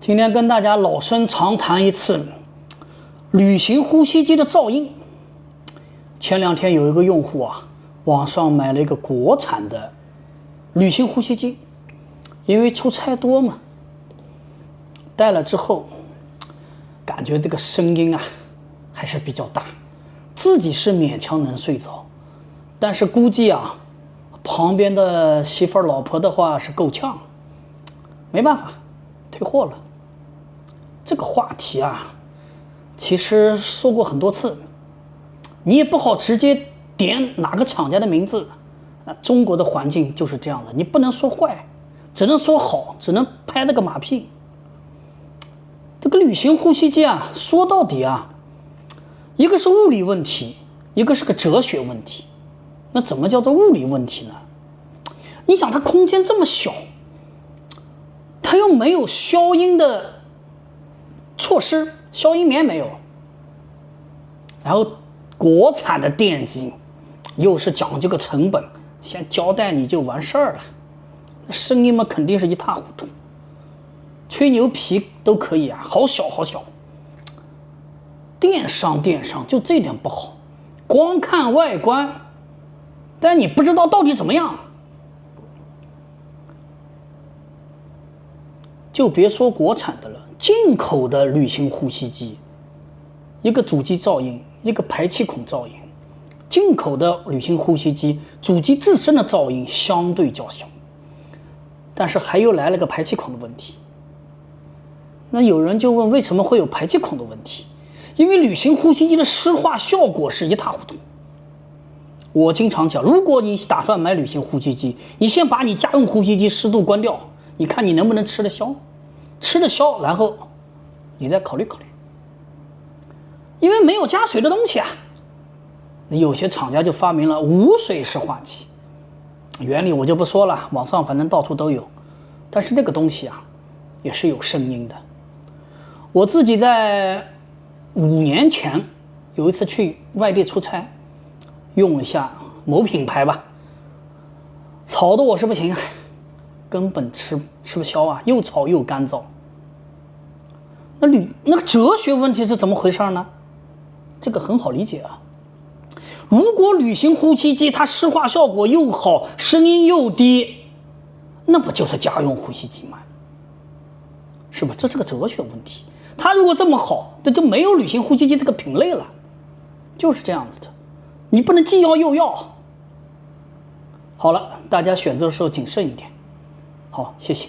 今天跟大家老生常谈一次旅行呼吸机的噪音。前两天有一个用户网上买了一个国产的旅行呼吸机，因为出差多嘛，戴了之后感觉这个声音还是比较大，自己是勉强能睡着，但是估计旁边的媳妇儿老婆的话是够呛，没办法退货了。这个话题其实说过很多次，你也不好直接点哪个厂家的名字。中国的环境就是这样的，你不能说坏，只能说好，只能拍了个马屁。这个旅行呼吸机说到底一个是物理问题，一个是个哲学问题。那怎么叫做物理问题呢？你想它空间这么小，它又没有消音的措施，消音棉没有，然后国产的电机又是讲究个成本，先交代你就完事儿了，声音嘛肯定是一塌糊涂，吹牛皮都可以好小好小。电商就这点不好，光看外观，但你不知道到底怎么样。就别说国产的了，进口的旅行呼吸机，一个主机噪音，一个排气孔噪音。进口的旅行呼吸机主机自身的噪音相对较小，但是还又来了个排气孔的问题。那有人就问，为什么会有排气孔的问题？因为旅行呼吸机的湿化效果是一塌糊涂。我经常讲，如果你打算买旅行呼吸机，你先把你家用呼吸机湿度关掉，你看你能不能吃得消，然后你再考虑考虑。因为没有加水的东西有些厂家就发明了无水湿化器，原理我就不说了，网上反正到处都有。但是那个东西也是有声音的。我自己在5年前有一次去外地出差，用一下某品牌吧，吵得我是不行根本吃不消又吵又干燥。那个哲学问题是怎么回事呢？这个很好理解如果旅行呼吸机它湿化效果又好，声音又低，那不就是家用呼吸机吗？是吧？这是个哲学问题。它如果这么好，那就没有旅行呼吸机这个品类了，就是这样子的。你不能既要又要。好了，大家选择的时候谨慎一点。好，谢谢。